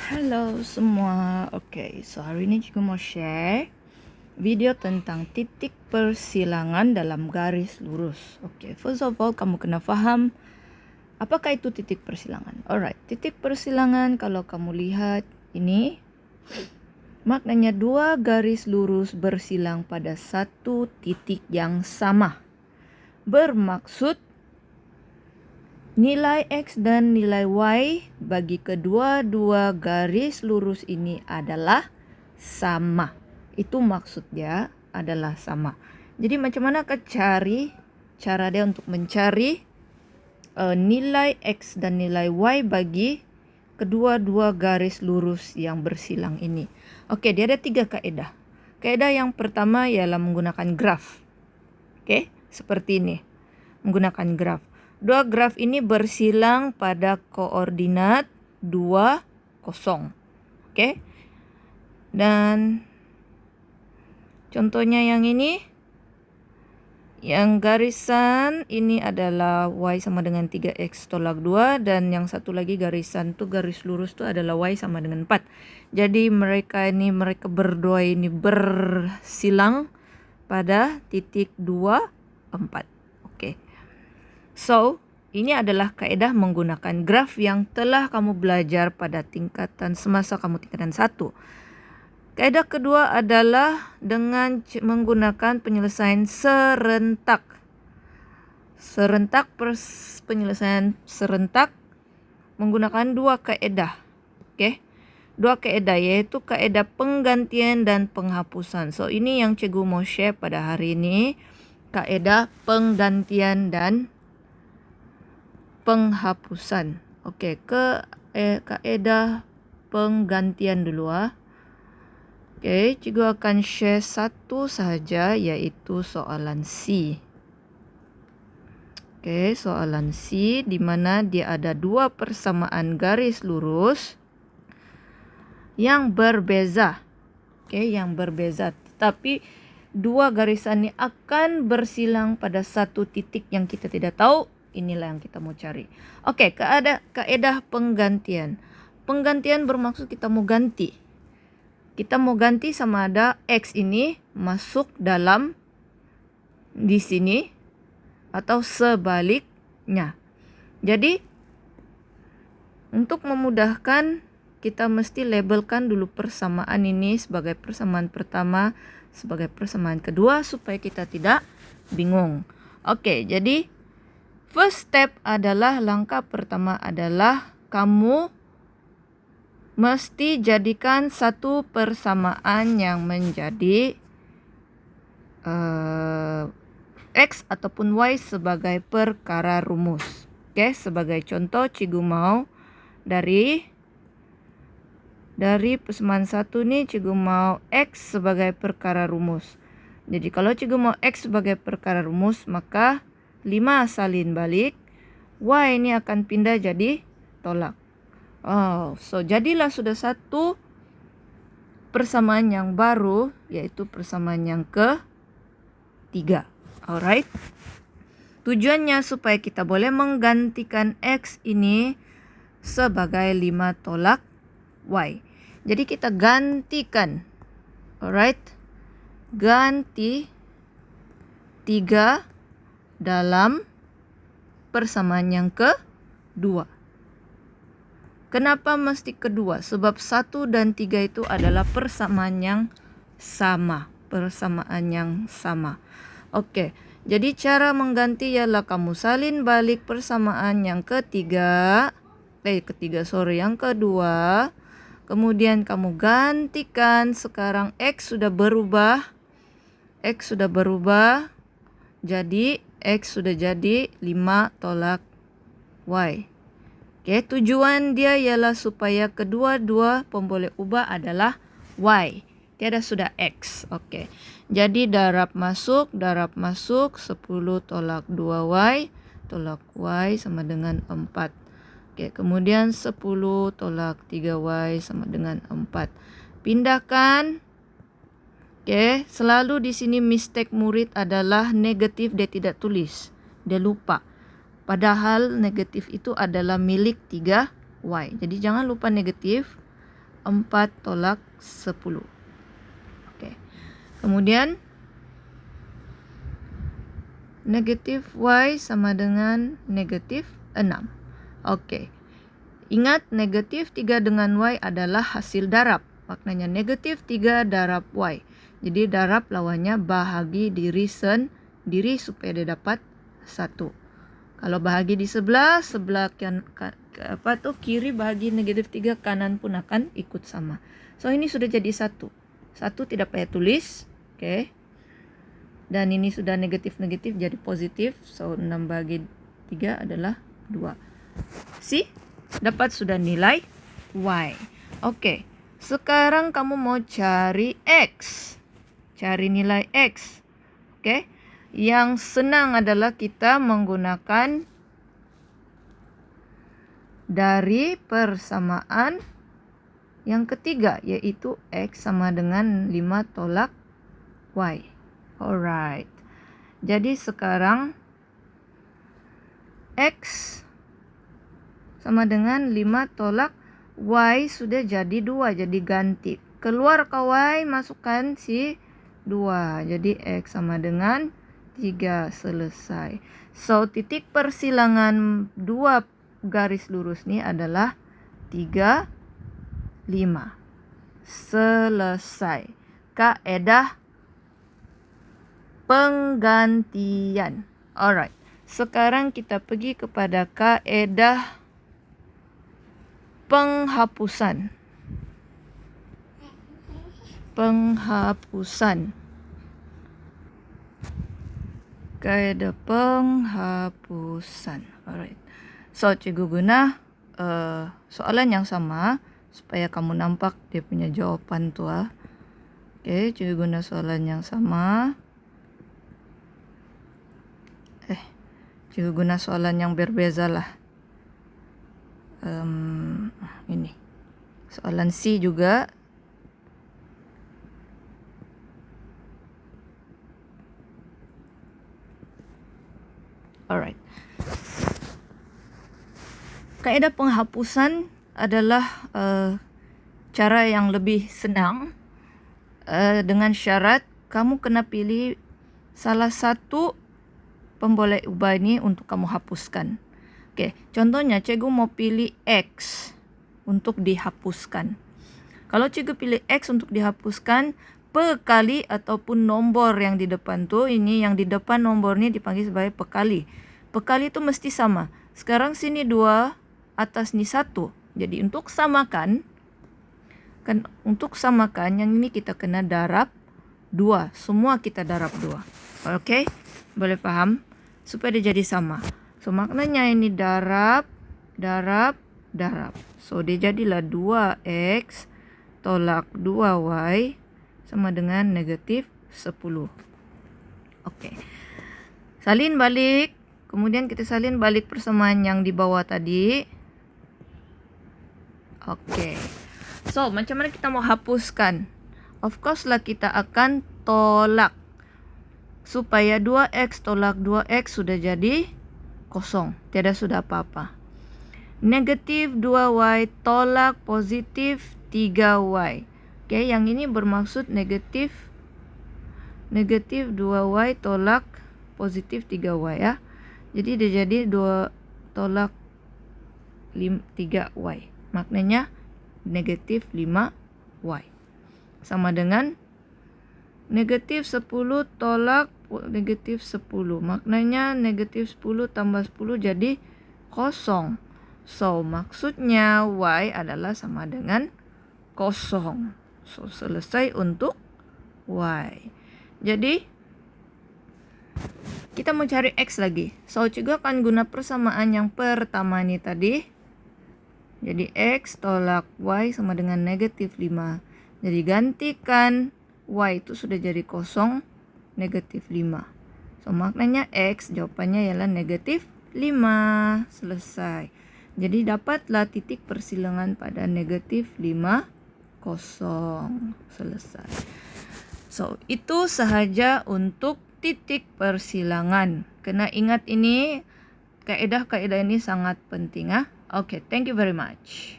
Halo semua. So hari ini juga mau share video tentang titik persilangan dalam garis lurus. First of all kamu kena faham apakah itu titik persilangan. Alright, titik persilangan kalau kamu lihat ini maknanya dua garis lurus bersilang pada satu titik yang sama. Bermaksud nilai X dan nilai Y bagi kedua-dua garis lurus ini adalah sama. Itu maksudnya adalah sama. Jadi macam mana cari cara dia untuk mencari nilai X dan nilai Y bagi kedua-dua garis lurus yang bersilang ini. Dia ada 3 kaedah. Kaedah yang pertama ialah menggunakan graf. Seperti ini. Menggunakan graf. Dua graf ini bersilang pada koordinat 2, 0. Dan contohnya yang ini, yang garisan ini adalah Y sama dengan 3X tolak 2. Dan yang satu lagi garisan tuh, garis lurus tuh adalah Y sama dengan 4. Jadi mereka berdua ini bersilang pada titik 2, 4. So, ini adalah kaedah menggunakan graf yang telah kamu belajar pada tingkatan semasa kamu tingkatan 1. Kaedah kedua adalah dengan menggunakan penyelesaian serentak. Penyelesaian serentak menggunakan dua kaedah. Dua kaedah yaitu kaedah penggantian dan penghapusan. So, ini yang cikgu mau share pada hari ini. Kaedah penggantian dan penghapusan. Kaedah penggantian dulu. Cikgu akan share satu sahaja yaitu soalan C. Soalan C di mana dia ada dua persamaan garis lurus yang berbeza. Yang berbeza. Tapi dua garisan ini akan bersilang pada satu titik yang kita tidak tahu. Inilah yang kita mau cari. Kaedah penggantian. Penggantian bermaksud kita mau ganti. Kita mau ganti sama ada X ini masuk dalam di sini atau sebaliknya. Jadi untuk memudahkan kita mesti labelkan dulu persamaan ini sebagai persamaan pertama, sebagai persamaan kedua supaya kita tidak bingung. Jadi first step adalah, langkah pertama adalah kamu mesti jadikan satu persamaan yang menjadi X ataupun Y sebagai perkara rumus. Sebagai contoh cikgu mau dari persamaan 1 nih cikgu mau X sebagai perkara rumus. Jadi kalau cikgu mau X sebagai perkara rumus, maka 5 salin balik, Y ini akan pindah jadi tolak. So jadilah sudah satu persamaan yang baru, yaitu persamaan yang ketiga. Alright. Tujuannya supaya kita boleh menggantikan X ini sebagai 5 tolak Y. Jadi kita gantikan. Alright. Ganti 3 dalam persamaan yang kedua. Kenapa mesti kedua? Sebab 1 dan 3 itu adalah persamaan yang sama. Jadi cara mengganti ialah kamu salin balik persamaan yang yang kedua. Kemudian kamu gantikan, sekarang X sudah berubah. Jadi X sudah jadi 5 tolak Y. Tujuan dia ialah supaya kedua-dua pemboleh ubah adalah Y. Tiada sudah X. Jadi darab masuk 10 tolak 2Y tolak Y sama dengan 4. Kemudian 10 tolak 3Y sama dengan 4. Pindahkan. Selalu di sini mistake murid adalah negatif dia tidak tulis. Dia lupa. Padahal negatif itu adalah milik 3Y. Jadi jangan lupa negatif. 4 tolak 10. Oke. Kemudian negatif Y sama dengan negatif 6. Oke. Ingat, negatif 3 dengan Y adalah hasil darab. Maknanya negatif 3 darab Y. Jadi darab lawannya bahagi diri sendiri supaya dia dapat 1. Kalau bahagi di sebelah kiri bahagi negatif 3, kanan pun akan ikut sama. So ini sudah jadi 1. 1 tidak payah tulis. Oke. Dan ini sudah negatif-negatif jadi positif. So 6 bahagi 3 adalah 2. See? Dapat sudah nilai Y. Oke. Sekarang kamu mau cari X. Cari nilai X. Oke. Yang senang adalah kita menggunakan dari persamaan yang ketiga, yaitu X sama dengan 5 tolak Y. Alright. Jadi sekarang X sama dengan 5 tolak Y sudah jadi 2. Jadi ganti. Keluar ke Y, masukkan si 2. Jadi X sama dengan 3. Selesai. So titik persilangan 2 garis lurus ini adalah 3, 5. Selesai. Kaedah penggantian. Alright. Sekarang kita pergi kepada kaedah penghapusan. Kaedah penghapusan. Alright. So, cikgu guna soalan yang sama supaya kamu nampak dia punya jawapan tu. Oke, cikgu guna soalan yang sama. Cikgu guna soalan yang berbeza lah. Ini soalan C juga. Alright. Kaedah penghapusan adalah cara yang lebih senang, dengan syarat kamu kena pilih salah satu pemboleh ubah ini untuk kamu hapuskan. Oke, contohnya cikgu mau pilih X untuk dihapuskan. Kalau cikgu pilih X untuk dihapuskan, pekali ataupun nombor yang di depan tu, ini yang di depan nombor ni dipanggil sebagai pekali. Pekali itu mesti sama. Sekarang sini 2, atas ni 1. Jadi untuk samakan, yang ini kita kena darab 2. Semua kita darab 2. Oke? Boleh faham? Supaya dia jadi sama. So, maknanya ini darab. So, dia jadilah 2X tolak 2Y sama dengan negatif 10. Oke. Salin balik. Kemudian kita salin balik persamaan yang di bawah tadi. Oke. So, macam mana kita mau hapuskan? Of course lah kita akan tolak. Supaya 2X tolak 2X sudah jadi kosong. Tiada sudah apa-apa. Negatif 2Y tolak positif 3Y. Oke, yang ini bermaksud negatif 2Y tolak positif 3Y ya. Jadi dia jadi 2 tolak 3Y. Maknanya negatif 5Y. Sama dengan negatif 10 tolak negatif 10. Maknanya negatif 10 tambah 10 jadi kosong. So, maksudnya Y adalah sama dengan kosong. So, selesai untuk Y. Jadi, kita mau cari X lagi. So, juga akan guna persamaan yang pertama ini tadi. Jadi, X tolak Y sama dengan negatif 5. Jadi, gantikan Y itu sudah jadi kosong, negatif 5. So, maknanya X jawabannya ialah negatif 5. Selesai. Jadi, dapatlah titik persilangan pada negatif 5, kosong. Selesai. So, itu sahaja untuk titik persilangan. Kena ingat ini, kaedah-kaedah ini sangat penting. Okay, thank you very much.